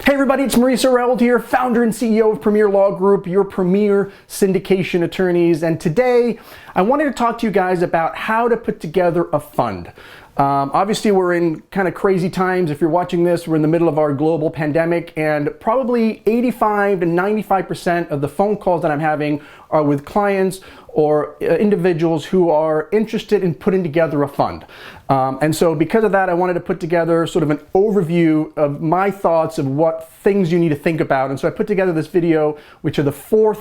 Hey everybody, it's Mauricio here, founder and CEO of Premier Law Group, your premier syndication attorneys. And today I wanted to talk to you guys about how to put together a fund. Obviously we're in kind of crazy times. If you're watching this, we're in the middle of our global pandemic, and probably 85 to 95% of the phone calls that I'm having are with clients or individuals who are interested in putting together a fund. And so because of that, I wanted to put together sort of an overview of my thoughts of what things you need to think about. And so I put together this video, which are the four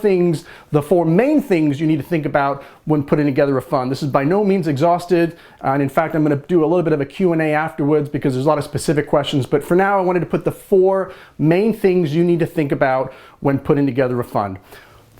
main things you need to think about when putting together a fund. This is by no means exhausted. And in fact, I'm going to do a little bit of a Q&A afterwards because there's a lot of specific questions. But for now, I wanted to put the four main things you need to think about when putting together a fund.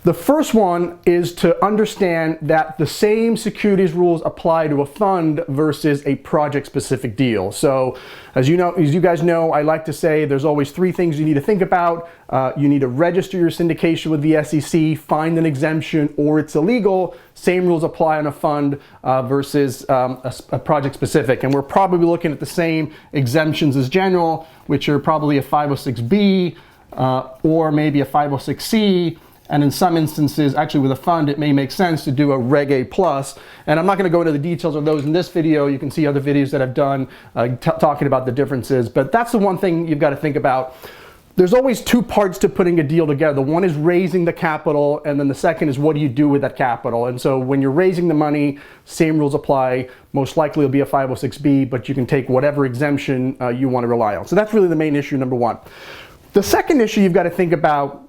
The first one is to understand that the same securities rules apply to a fund versus a project-specific deal. So, as you guys know, I like to say there's always three things you need to think about. You need to register your syndication with the SEC, find an exemption, or it's illegal. Same rules apply on a fund versus a project-specific. And we're probably looking at the same exemptions as general, which are probably a 506B or maybe a 506C. And in some instances, actually with a fund, it may make sense to do a Reg A plus. And I'm not going to go into the details of those in this video. You can see other videos that I've done talking about the differences. But that's the one thing you've got to think about. There's always two parts to putting a deal together. One is raising the capital, and then the second is what do you do with that capital. And so when you're raising the money, same rules apply. Most likely it'll be a 506B, but you can take whatever exemption you want to rely on. So that's really the main issue, number one. The second issue you've got to think about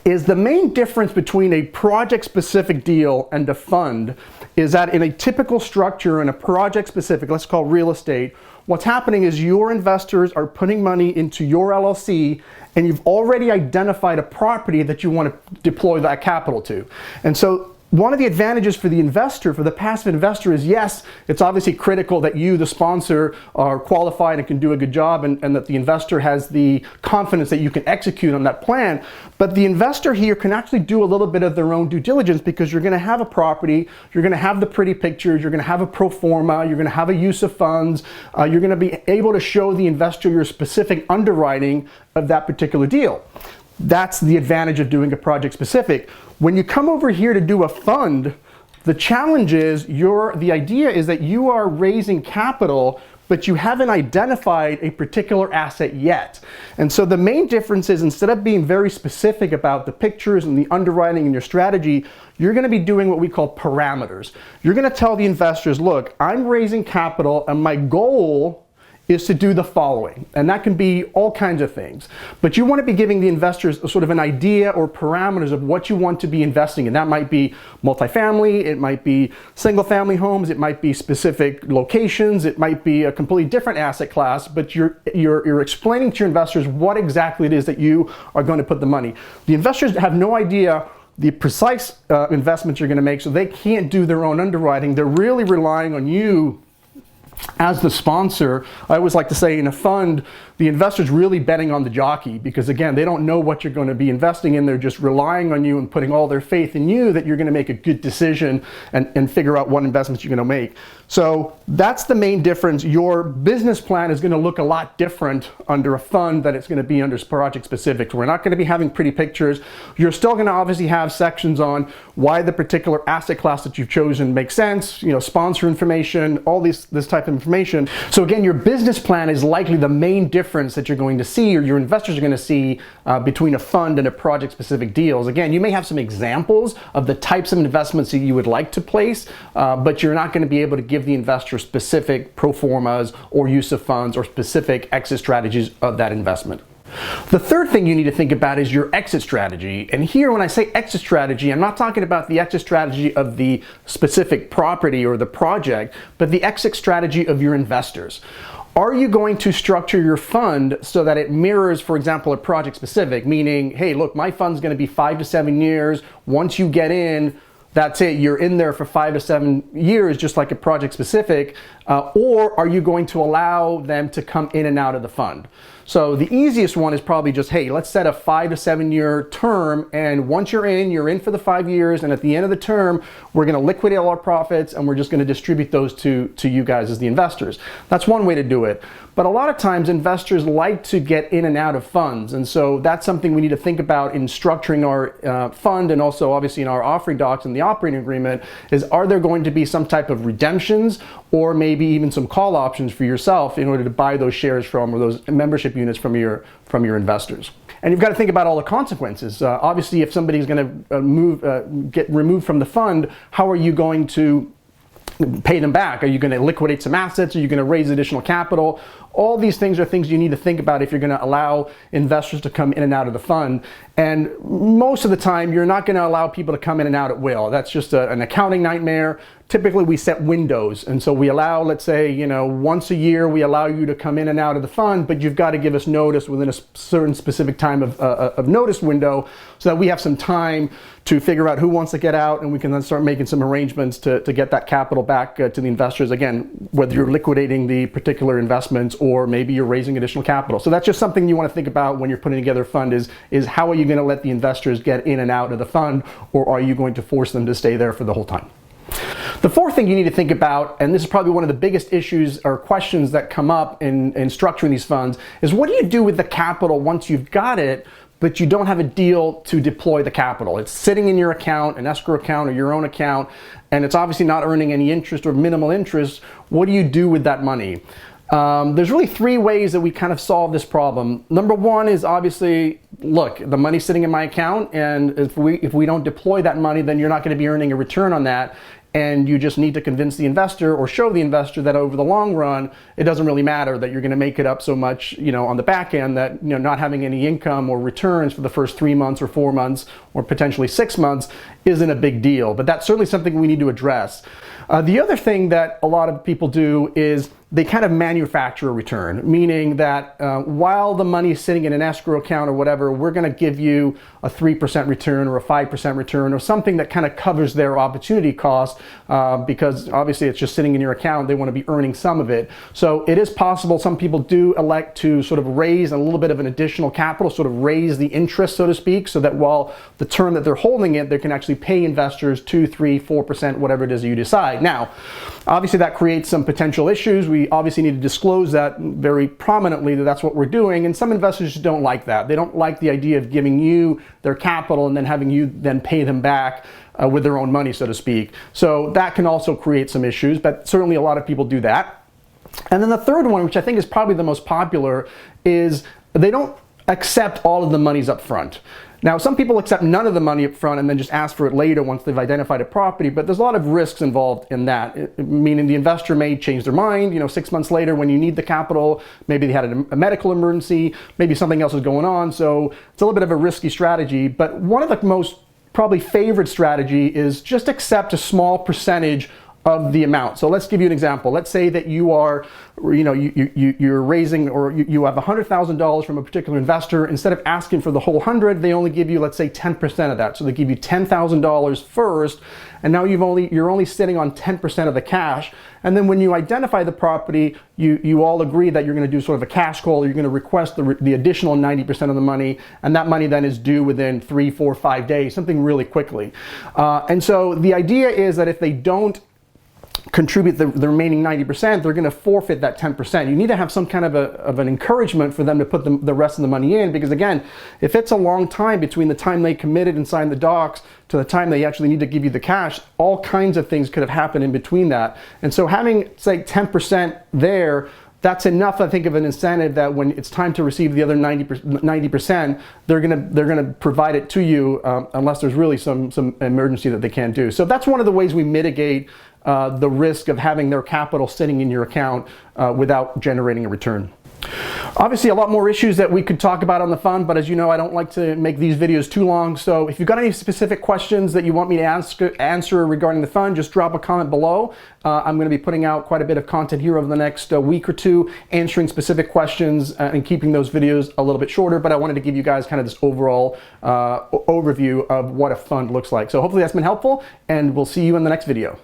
is the main difference between a project-specific deal and a fund is that in a typical structure, in a project-specific, let's call real estate, what's happening is your investors are putting money into your LLC and you've already identified a property that you want to deploy that capital to. And so one of the advantages for the investor, for the passive investor, is yes, it's obviously critical that you, the sponsor, are qualified and can do a good job, and that the investor has the confidence that you can execute on that plan. But the investor here can actually do a little bit of their own due diligence because you're going to have a property, you're going to have the pretty pictures, you're going to have a pro forma, you're going to have a use of funds, you're going to be able to show the investor your specific underwriting of that particular deal. That's the advantage of doing a project specific. When you come over here to do a fund, the challenge is the idea is that you are raising capital, but you haven't identified a particular asset yet. And so the main difference is instead of being very specific about the pictures and the underwriting and your strategy, you're going to be doing what we call parameters. You're going to tell the investors, look, I'm raising capital and my goal is to do the following. And that can be all kinds of things. But you want to be giving the investors sort of an idea or parameters of what you want to be investing in. That might be multifamily, it might be single family homes, it might be specific locations, it might be a completely different asset class, but you're explaining to your investors what exactly it is that you are going to put the money. The investors have no idea the precise investments you're going to make, so they can't do their own underwriting. They're really relying on you as the sponsor. I always like to say in a fund, the investor's really betting on the jockey because again, they don't know what you're going to be investing in. They're just relying on you and putting all their faith in you that you're going to make a good decision and figure out what investments you're going to make. So that's the main difference. Your business plan is going to look a lot different under a fund than it's going to be under project specific. We're not going to be having pretty pictures. You're still going to obviously have sections on why the particular asset class that you've chosen makes sense, sponsor information, all this type of information. So again, your business plan is likely the main difference that you're going to see or your investors are going to see between a fund and a project-specific deals. Again, you may have some examples of the types of investments that you would like to place, but you're not going to be able to give the investor specific pro formas or use of funds or specific exit strategies of that investment. The third thing you need to think about is your exit strategy. And here, when I say exit strategy, I'm not talking about the exit strategy of the specific property or the project, but the exit strategy of your investors. Are you going to structure your fund so that it mirrors, for example, a project specific, meaning, hey, look, my fund's going to be 5 to 7 years. Once you get in, that's it, you're in there for 5 to 7 years, just like a project specific, or are you going to allow them to come in and out of the fund? So the easiest one is probably just, hey, let's set a 5 to 7 year term, and once you're in for the 5 years, and at the end of the term, we're gonna liquidate all our profits and we're just gonna distribute those to you guys as the investors. That's one way to do it. but a lot of times investors like to get in and out of funds. And so that's something we need to think about in structuring our fund, and also obviously in our offering docs and the operating agreement, is are there going to be some type of redemptions or maybe even some call options for yourself in order to buy those shares from, or those membership units from your investors. And you've got to think about all the consequences. Obviously, if somebody's going to get removed from the fund, how are you going to pay them back? Are you going to liquidate some assets? Are you going to raise additional capital? All these things are things you need to think about if you're going to allow investors to come in and out of the fund. And most of the time, you're not going to allow people to come in and out at will. That's just an accounting nightmare. Typically, we set windows. And so we allow, let's say, once a year, we allow you to come in and out of the fund, but you've got to give us notice within a certain specific time of notice window, so that we have some time to figure out who wants to get out, and we can then start making some arrangements to get that capital back to the investors. Again, whether you're liquidating the particular investments or maybe you're raising additional capital. So that's just something you want to think about when you're putting together a fund, is how are you going to let the investors get in and out of the fund, or are you going to force them to stay there for the whole time? The fourth thing you need to think about, and this is probably one of the biggest issues or questions that come up in structuring these funds, is what do you do with the capital once you've got it, but you don't have a deal to deploy the capital? It's sitting in your account, an escrow account or your own account, and it's obviously not earning any interest or minimal interest. What do you do with that money? There's really three ways that we kind of solve this problem. Number one is obviously, look, the money's sitting in my account, and if we don't deploy that money, then you're not going to be earning a return on that. And you just need to convince the investor or show the investor that over the long run, it doesn't really matter, that you're going to make it up so much, on the back end, that not having any income or returns for the first 3 months or 4 months or potentially 6 months isn't a big deal. But that's certainly something we need to address. The other thing that a lot of people do is they kind of manufacture a return, meaning that while the money is sitting in an escrow account or whatever, we're going to give you a 3% return or a 5% return or something that kind of covers their opportunity cost, because obviously it's just sitting in your account. They want to be earning some of it. So it is possible. Some people do elect to sort of raise a little bit of an additional capital, sort of raise the interest, so to speak, so that while the term that they're holding it, they can actually pay investors 2, 3, 4%, whatever it is you decide. Now, obviously that creates some potential issues. We obviously need to disclose that very prominently, that that's what we're doing, and some investors just don't like that. They don't like the idea of giving you their capital and then having you then pay them back with their own money, so to speak. So that can also create some issues, but certainly a lot of people do that. And then the third one, which I think is probably the most popular, is they don't accept all of the monies up front. Now, some people accept none of the money up front and then just ask for it later once they've identified a property, but there's a lot of risks involved in that, meaning the investor may change their mind, 6 months later when you need the capital, maybe they had a medical emergency, maybe something else is going on, so it's a little bit of a risky strategy. But one of the most probably favored strategy is just accept a small percentage of the amount. So let's give you an example. Let's say that you are, you're raising, or you have $100,000 from a particular investor. Instead of asking for the whole 100, they only give you, let's say, 10% of that. So they give you $10,000 first, and now you're only sitting on 10% of the cash. And then when you identify the property, you all agree that you're going to do sort of a cash call. You're going to request the additional 90% of the money, and that money then is due within 3, 4, 5 days, something really quickly. And so the idea is that if they don't contribute the remaining 90%, they're going to forfeit that 10%. You need to have some kind of an encouragement for them to put the rest of the money in, because again, if it's a long time between the time they committed and signed the docs to the time they actually need to give you the cash, all kinds of things could have happened in between that. And so having, say, 10% there, that's enough, I think, of an incentive that when it's time to receive the other 90%, they're gonna provide it to you, unless there's really some emergency that they can't do. So that's one of the ways we mitigate the risk of having their capital sitting in your account without generating a return. Obviously, a lot more issues that we could talk about on the fund, but as you know, I don't like to make these videos too long. So if you've got any specific questions that you want me to answer regarding the fund, just drop a comment below. I'm going to be putting out quite a bit of content here over the next week or two, answering specific questions and keeping those videos a little bit shorter. But I wanted to give you guys kind of this overall overview of what a fund looks like. So hopefully that's been helpful, and we'll see you in the next video.